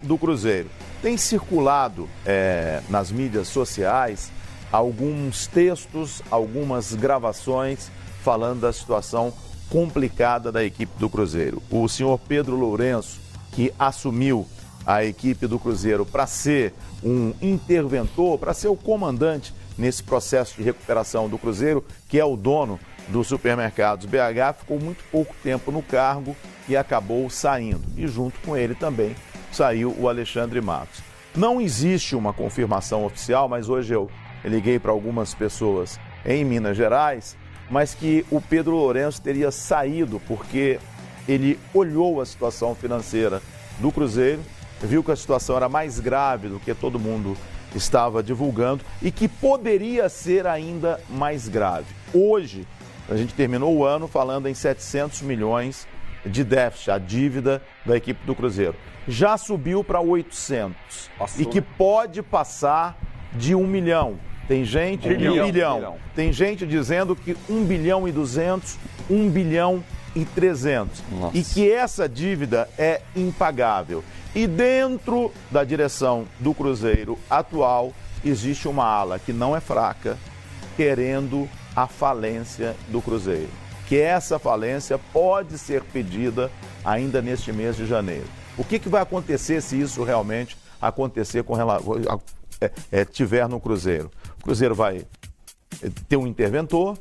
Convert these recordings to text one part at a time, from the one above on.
do Cruzeiro. Tem circulado nas mídias sociais alguns textos, algumas gravações falando da situação complicada da equipe do Cruzeiro. O senhor Pedro Lourenço, que assumiu a equipe do Cruzeiro para ser um interventor, para ser o comandante nesse processo de recuperação do Cruzeiro, que é o dono dos supermercados BH, ficou muito pouco tempo no cargo e acabou saindo. E junto com ele também saiu o Alexandre Matos. Não existe uma confirmação oficial, mas hoje eu liguei para algumas pessoas em Minas Gerais, mas que o Pedro Lourenço teria saído porque ele olhou a situação financeira do Cruzeiro, viu que a situação era mais grave do que todo mundo estava divulgando e que poderia ser ainda mais grave. Hoje, a gente terminou o ano falando em 700 milhões de déficit, a dívida da equipe do Cruzeiro. Já subiu para 800 e que pode passar de 1 milhão. Tem gente, bilhão. Tem gente dizendo que 1 bilhão e 200, 1 bilhão e 300. Nossa. E que essa dívida é impagável. E dentro da direção do Cruzeiro atual, existe uma ala que não é fraca, querendo a falência do Cruzeiro. Que essa falência pode ser pedida ainda neste mês de janeiro. O que vai acontecer se isso realmente acontecer tiver no Cruzeiro? O Cruzeiro vai ter um interventor,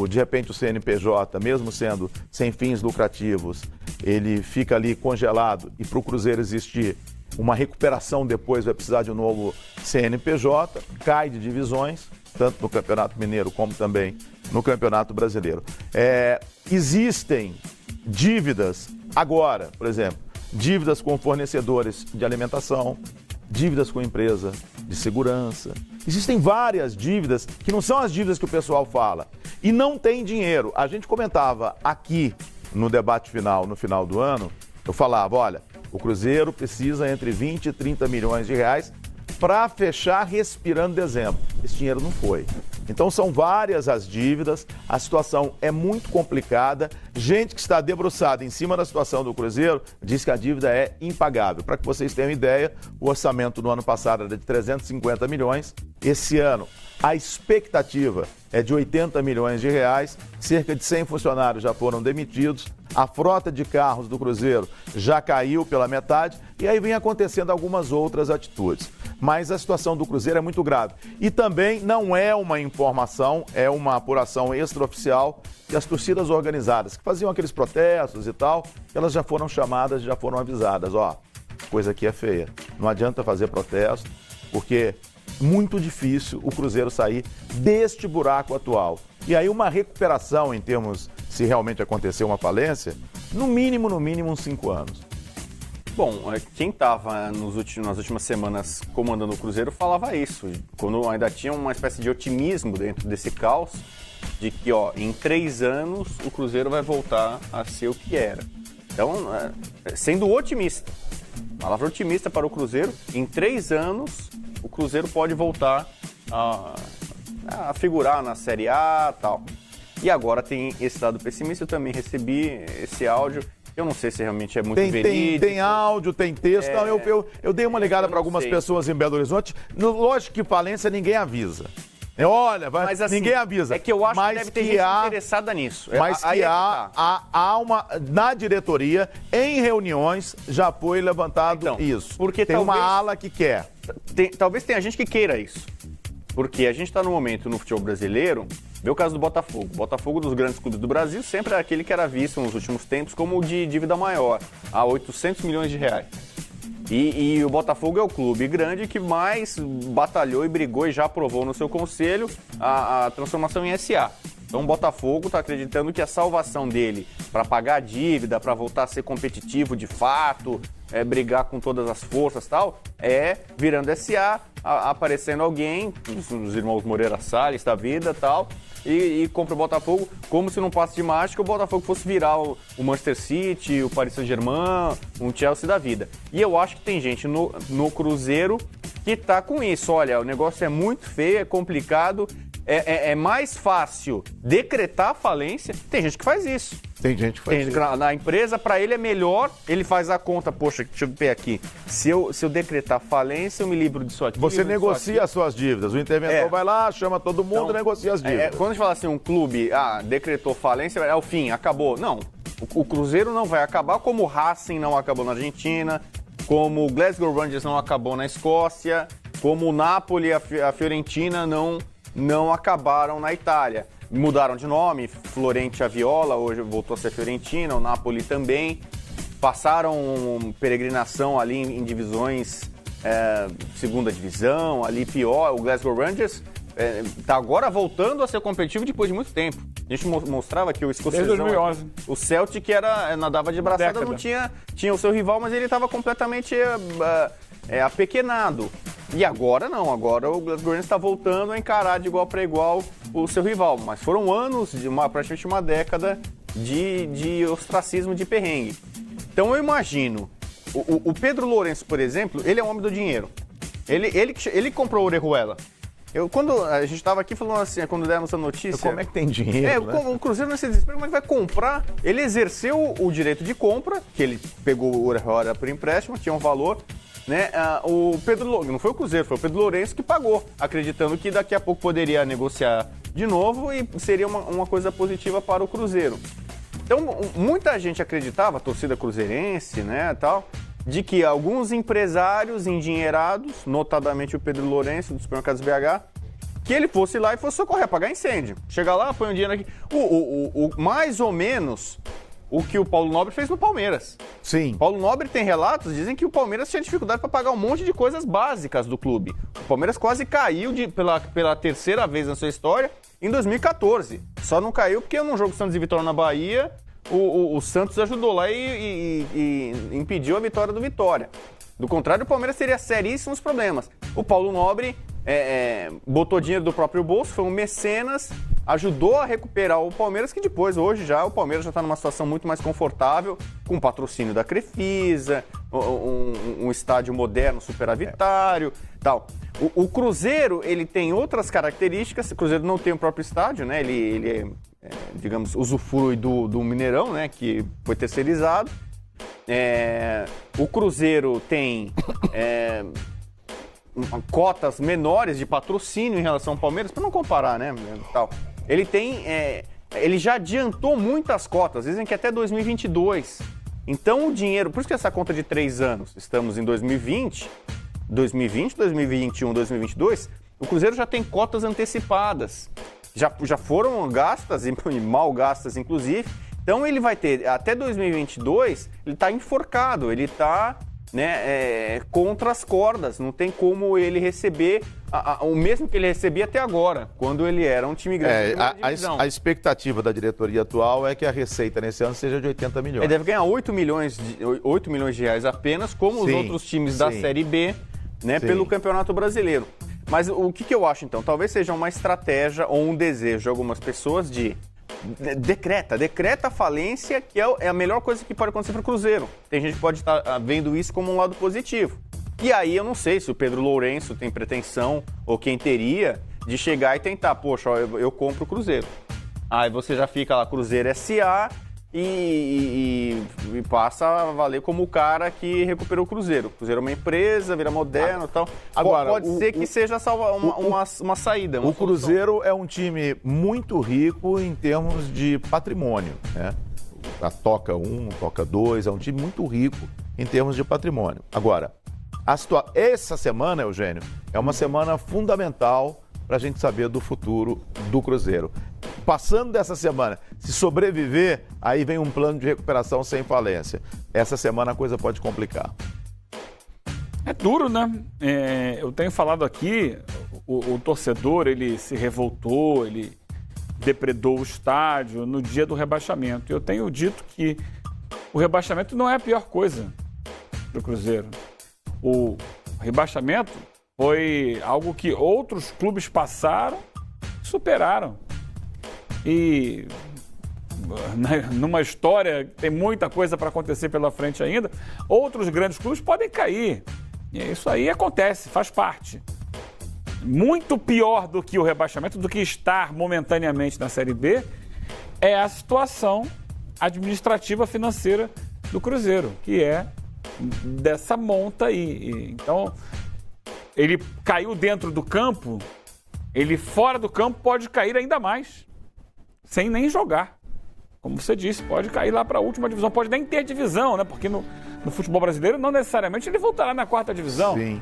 de repente o CNPJ, mesmo sendo sem fins lucrativos, ele fica ali congelado e para o Cruzeiro existir uma recuperação depois vai precisar de um novo CNPJ, cai de divisões, tanto no Campeonato Mineiro como também no Campeonato Brasileiro. Existem dívidas agora, por exemplo, dívidas com fornecedores de alimentação, dívidas com empresa de segurança. Existem várias dívidas que não são as dívidas que o pessoal fala. E não tem dinheiro. A gente comentava aqui no debate final, no final do ano, eu falava, olha, o Cruzeiro precisa entre 20 e 30 milhões de reais para fechar respirando dezembro. Esse dinheiro não foi. Então são várias as dívidas, a situação é muito complicada. Gente que está debruçada em cima da situação do Cruzeiro diz que a dívida é impagável. Para que vocês tenham ideia, o orçamento do ano passado era de 350 milhões. Esse ano, a expectativa é de 80 milhões de reais, cerca de 100 funcionários já foram demitidos, a frota de carros do Cruzeiro já caiu pela metade e aí vem acontecendo algumas outras atitudes. Mas a situação do Cruzeiro é muito grave. E também não é uma informação, é uma apuração extraoficial que as torcidas organizadas, que faziam aqueles protestos e tal, elas já foram chamadas, já foram avisadas, ó, coisa aqui é feia. Não adianta fazer protesto, porque muito difícil o Cruzeiro sair deste buraco atual. E aí uma recuperação em termos, se realmente acontecer uma falência, no mínimo uns 5 anos. Bom, quem estava nas últimas semanas comandando o Cruzeiro falava isso, quando ainda tinha uma espécie de otimismo dentro desse caos, de que em 3 anos o Cruzeiro vai voltar a ser o que era. Então, sendo otimista, palavra otimista para o Cruzeiro, em 3 anos o Cruzeiro pode voltar a figurar na Série A e tal. E agora tem esse lado pessimista, eu também recebi esse áudio. Eu não sei se realmente é muito verídico. Tem áudio, tem texto. Não, eu dei uma ligada para algumas pessoas em Belo Horizonte. Lógico que falência ninguém avisa. Olha, mas, assim, ninguém avisa. É que eu acho que deve ter gente interessada nisso. Mas que há uma... Na diretoria, em reuniões, já foi levantado isso. Porque tem uma ala que quer. Talvez tenha gente que queira isso. Porque a gente está no momento no futebol brasileiro, vê o caso do Botafogo. O Botafogo, dos grandes clubes do Brasil, sempre é aquele que era visto nos últimos tempos como o de dívida maior, a 800 milhões de reais. E o Botafogo é o clube grande que mais batalhou e brigou e já aprovou no seu conselho a transformação em SA. Então o Botafogo está acreditando que a salvação dele para pagar a dívida, para voltar a ser competitivo de fato, brigar com todas as forças e tal, é virando SA, aparecendo alguém, os irmãos Moreira Salles da vida e tal, e compra o Botafogo como se num passe de mágica o Botafogo fosse virar o Manchester City, o Paris Saint-Germain, um Chelsea da vida. E eu acho que tem gente no Cruzeiro que tá com isso. Olha, o negócio é muito feio, é complicado, é mais fácil decretar a falência. Tem gente que faz isso. Tem gente que faz isso. Na empresa, para ele é melhor, ele faz a conta, poxa, deixa eu ver aqui, se eu decretar falência, eu me livro disso aqui. Você negocia as suas dívidas, o interventor vai lá, chama todo mundo, então, negocia as dívidas. Quando a gente fala assim, um clube, decretou falência, é o fim, acabou. Não, o Cruzeiro não vai acabar, como o Racing não acabou na Argentina, como o Glasgow Rangers não acabou na Escócia, como o Napoli e a Fiorentina não acabaram na Itália. Mudaram de nome, Florente a Viola, hoje voltou a ser Fiorentina, o Napoli também. Passaram peregrinação ali em divisões, segunda divisão, ali pior. O Glasgow Rangers está agora voltando a ser competitivo depois de muito tempo. A gente mostrava que o escocesão, desde 2011. O Celtic nadava de braçada, não tinha o seu rival, mas ele estava completamente apequenado. E agora não, agora o Glasgow Rangers está voltando a encarar de igual para igual o seu rival. Mas foram anos, praticamente uma década de ostracismo, de perrengue. Então eu imagino, o Pedro Lourenço, por exemplo, ele é um homem do dinheiro. Ele comprou o Orejuela. Quando a gente estava aqui falando assim, quando demos a notícia... Como é que tem dinheiro, né? O Cruzeiro nesse desespero, como é que vai comprar? Ele exerceu o direito de compra, que ele pegou o Orejuela por empréstimo, tinha um valor... Né? O Pedro Lourenço, não foi o Cruzeiro, foi o Pedro Lourenço que pagou, acreditando que daqui a pouco poderia negociar de novo e seria uma coisa positiva para o Cruzeiro. Então, muita gente acreditava, a torcida cruzeirense, né, tal, de que alguns empresários endinheirados, notadamente o Pedro Lourenço, dos supermercados BH, que ele fosse lá e fosse socorrer, apagar incêndio. Chega lá, põe um dinheiro aqui. Mais ou menos... o que o Paulo Nobre fez no Palmeiras. Sim. Paulo Nobre tem relatos, dizem que o Palmeiras tinha dificuldade para pagar um monte de coisas básicas do clube. O Palmeiras quase caiu pela terceira vez na sua história em 2014. Só não caiu porque num jogo Santos e Vitória na Bahia, o Santos ajudou lá e impediu a vitória do Vitória. Do contrário, o Palmeiras teria seríssimos problemas. O Paulo Nobre botou dinheiro do próprio bolso, foi um mecenas, ajudou a recuperar o Palmeiras, que depois, hoje já, o Palmeiras já está numa situação muito mais confortável, com patrocínio da Crefisa, um estádio moderno, superavitário, tal. O Cruzeiro, ele tem outras características, o Cruzeiro não tem o próprio estádio, né? Ele digamos, usufrui do Mineirão, né? Que foi terceirizado. O Cruzeiro tem... cotas menores de patrocínio em relação ao Palmeiras, para não comparar, né? Tal. Ele já adiantou muitas cotas, dizem que até 2022. Então o dinheiro, por isso que essa conta de 3 anos, estamos em 2020, 2021, 2022, o Cruzeiro já tem cotas antecipadas, já foram gastas e mal gastas inclusive. Então ele vai ter, até 2022, ele está enforcado, ele está... contra as cordas, não tem como ele receber o mesmo que ele recebia até agora, quando ele era um time grande. A expectativa da diretoria atual é que a receita nesse ano seja de 80 milhões. Ele deve ganhar 8 milhões de reais apenas, como os outros times da Série B, né, pelo Campeonato Brasileiro. Mas o que eu acho, então? Talvez seja uma estratégia ou um desejo de algumas pessoas de... Decreta a falência, que é a melhor coisa que pode acontecer para o Cruzeiro. Tem gente que pode estar vendo isso como um lado positivo. E aí eu não sei se o Pedro Lourenço tem pretensão, ou quem teria, de chegar e tentar, poxa, eu compro o Cruzeiro. Aí você já fica lá, Cruzeiro S.A., e passa a valer como o cara que recuperou o Cruzeiro. O Cruzeiro é uma empresa, vira moderno e tal. Agora, pode ser que seja uma saída. O Cruzeiro é um time muito rico em termos de patrimônio, né? A Toca 1, Toca 2, é um time muito rico em termos de patrimônio. Agora, essa semana, Eugênio, é uma semana fundamental para a gente saber do futuro do Cruzeiro. Passando dessa semana, se sobreviver, aí vem um plano de recuperação sem falência. Essa semana a coisa pode complicar. É duro, né? Eu tenho falado aqui, o torcedor, ele se revoltou, ele depredou o estádio no dia do rebaixamento. Eu tenho dito que o rebaixamento não é a pior coisa do Cruzeiro. O rebaixamento foi algo que outros clubes passaram, superaram. E numa história que tem muita coisa para acontecer pela frente ainda, outros grandes clubes podem cair. E isso aí acontece, faz parte. Muito pior do que o rebaixamento, do que estar momentaneamente na Série B, é a situação administrativa financeira do Cruzeiro, que é dessa monta aí. Então, ele caiu dentro do campo, ele fora do campo pode cair ainda mais, sem nem jogar. Como você disse, pode cair lá para a última divisão, pode nem ter divisão, né? Porque no futebol brasileiro, não necessariamente ele voltará na 4ª divisão. Sim.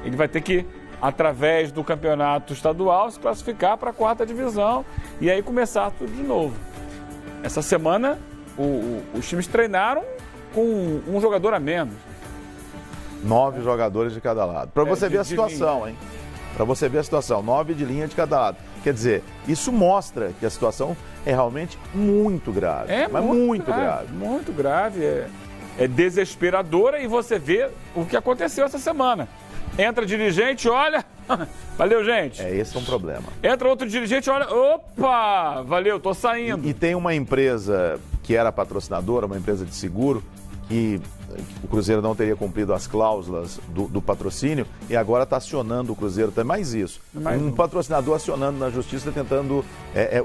Ele vai ter que, através do campeonato estadual, se classificar para a 4ª divisão e aí começar tudo de novo. Essa semana, os times treinaram com um jogador a menos. 9 jogadores de cada lado. Para você ver a situação, hein? Para você ver a situação, 9 de linha de cada lado. Quer dizer, isso mostra que a situação é realmente muito grave. Mas muito grave. Muito grave. É desesperadora e você vê o que aconteceu essa semana. Entra dirigente, olha... Valeu, gente. Esse é um problema. Entra outro dirigente, olha... Opa! Valeu, tô saindo. E tem uma empresa que era patrocinadora, uma empresa de seguro, que o Cruzeiro não teria cumprido as cláusulas do patrocínio e agora está acionando o Cruzeiro. Tem mais isso. Patrocinador acionando na justiça, tentando...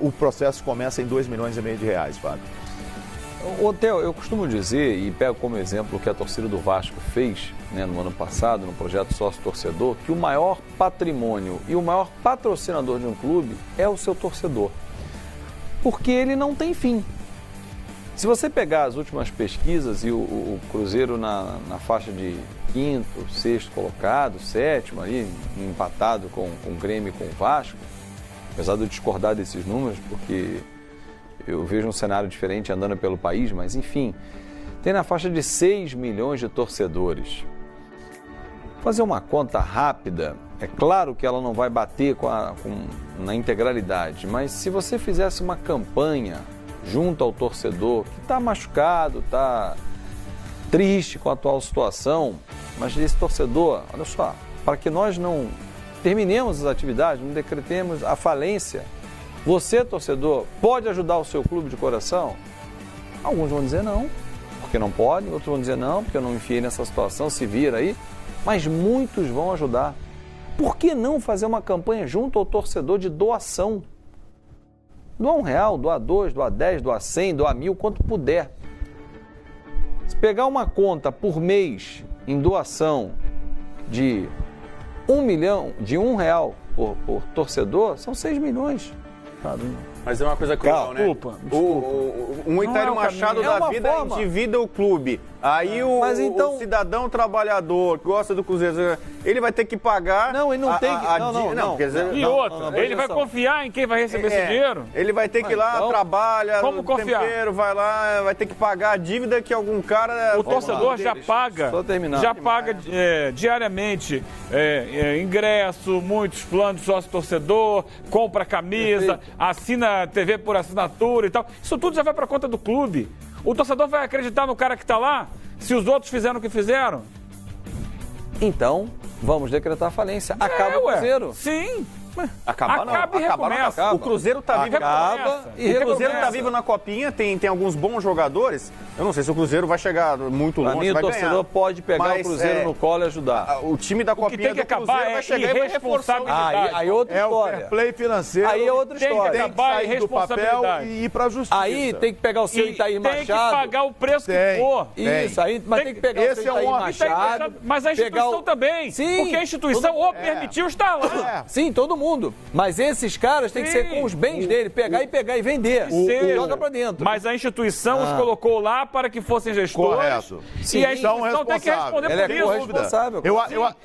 o processo começa em R$2,5 milhões de reais, Fábio. Ô, Theo, eu costumo dizer, e pego como exemplo o que a torcida do Vasco fez, né, no ano passado, no projeto Sócio-Torcedor, que o maior patrimônio e o maior patrocinador de um clube é o seu torcedor. Porque ele não tem fim. Se você pegar as últimas pesquisas e o Cruzeiro na faixa de 5º, 6º colocado, 7º ali, empatado com o Grêmio e com o Vasco, apesar de eu discordar desses números, porque eu vejo um cenário diferente andando pelo país, mas enfim, tem na faixa de 6 milhões de torcedores. Fazer uma conta rápida, é claro que ela não vai bater na integralidade, mas se você fizesse uma campanha junto ao torcedor que está machucado, está triste com a atual situação, mas esse torcedor, olha só, para que nós não terminemos as atividades, não decretemos a falência, você, torcedor, pode ajudar o seu clube de coração? Alguns vão dizer não, porque não podem, outros vão dizer não, porque eu não enfiei nessa situação, se vira aí, mas muitos vão ajudar. Por que não fazer uma campanha junto ao torcedor de doação? Doar R$1, doar 2, doar 10, doar 100, doar 1.000, quanto puder. Se pegar uma conta por mês em doação de R$1 milhão, de R$1 por torcedor, são 6 milhões. Mas é uma coisa cruel, né? Desculpa. Um Itário Machado da vida endivida o clube. Aí o cidadão trabalhador que gosta do Cruzeiro, ele vai ter que pagar... Não, ele não tem que... Não. Quer dizer, E outra, ele vai confiar em quem vai receber esse dinheiro? Ele vai ter que ir lá, trabalha, como confiar? Tempero, vai lá, vai ter que pagar a dívida que algum cara... O torcedor já paga diariamente ingresso, muitos planos de sócio-torcedor, compra camisa, assina TV por assinatura e tal. Isso tudo já vai para conta do clube. O torcedor vai acreditar no cara que está lá se os outros fizeram o que fizeram? Então, vamos decretar falência. Acaba o Cruzeiro. Sim. Acaba e recomeça. O Cruzeiro tá vivo. E o Cruzeiro tá vivo na Copinha, tem alguns bons jogadores. Eu não sei se o Cruzeiro vai chegar muito longe, vai ganhar. O torcedor pode pegar o Cruzeiro no colo e ajudar. O time da Copinha tem que acabar vai chegar e vai reforçar. Aí outra história. É o fair play financeiro. Aí é outra história. Tem que acabar sair do papel e ir pra justiça. Aí tem que pegar o seu Itaí Machado. Tem que pagar o preço que for. Isso, aí, mas tem que pegar o seu Itaí Machado. Mas a instituição também. Sim. Porque a instituição permitiu estar lá. Sim, todo mundo. Mas esses caras têm que ser com os bens dele, pegar e vender. Joga pra dentro. Mas a instituição os colocou lá para que fossem gestores. Correto. E a instituição tem que responder por isso. Corresponsável.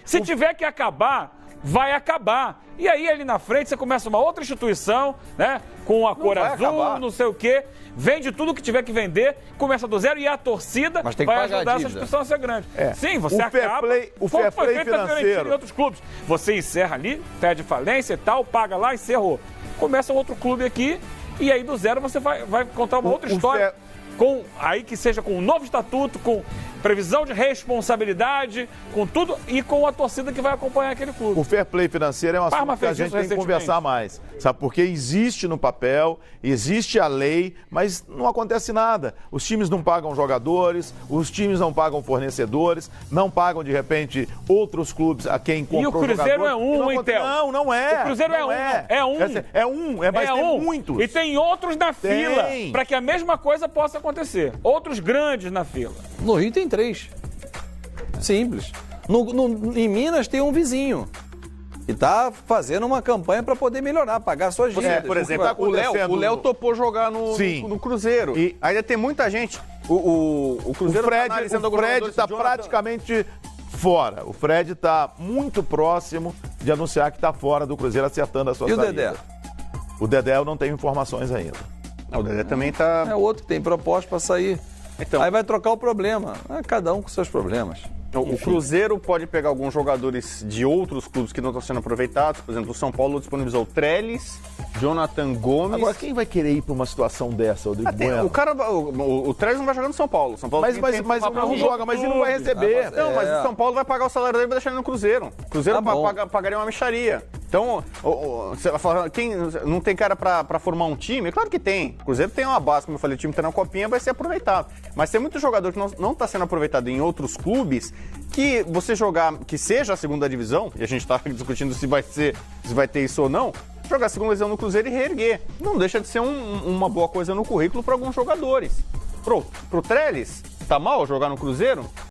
Se tiver que acabar, vai acabar. E aí ali na frente você começa uma outra instituição, né? Com a cor azul, não sei o quê. Vende tudo que tiver que vender, começa do zero e a torcida vai ajudar essa instituição a ser grande. Sim, você acaba. O fair play financeiro em outros clubes. Você encerra ali, pede falência e tal, paga lá, encerrou. Começa um outro clube aqui e aí do zero você vai contar uma outra história. Aí que seja com um novo estatuto, com previsão de responsabilidade, com tudo e com a torcida que vai acompanhar aquele clube. O fair play financeiro é um assunto Parma que a fez gente isso tem que conversar mais. Sabe? Porque existe no papel, existe a lei, mas não acontece nada. Os times não pagam jogadores, os times não pagam fornecedores, não pagam, de repente, outros clubes a quem comprou E o Cruzeiro jogador. é um, hein, Theo? Não é. O Cruzeiro é um. Mas tem muitos. E tem outros na fila, Tem. para que a mesma coisa possa acontecer. Outros grandes na fila. No Rio tem 3. Simples. Em Minas tem um vizinho. E tá fazendo uma campanha para poder melhorar, pagar suas dívidas. Por exemplo, tá o Léo topou jogar no Cruzeiro. E ainda tem muita gente. O Cruzeiro o Fred está Jonathan... praticamente fora. O Fred está muito próximo de anunciar que está fora do Cruzeiro, acertando a sua saída. E o Dedé? O Dedé eu não tenho informações ainda. O Dedé também está... É outro que tem proposta para sair. Então, aí vai trocar o problema. Cada um com seus problemas. O Cruzeiro pode pegar alguns jogadores de outros clubes que não estão sendo aproveitados. Por exemplo, o São Paulo disponibilizou Trellis, Jonathan Gomes. Agora, quem vai querer ir para uma situação dessa, Rodrigo Bueno? O Trellis não vai jogar no São Paulo. São Paulo mas não joga, mas ele não vai receber. Não, mas o São Paulo vai pagar o salário dele e vai deixar ele no Cruzeiro. O Cruzeiro pagaria uma mixaria. Então, você vai falar, quem não tem cara para formar um time? Claro que tem. O Cruzeiro tem uma base, como eu falei, o time está na copinha, vai ser aproveitado. Mas tem muito jogador que não está sendo aproveitado em outros clubes, que você jogar, que seja a segunda divisão, e a gente está discutindo se vai ter isso ou não, jogar a segunda divisão no Cruzeiro e reerguer. Não deixa de ser uma boa coisa no currículo para alguns jogadores. Pro Trellis, tá mal jogar no Cruzeiro?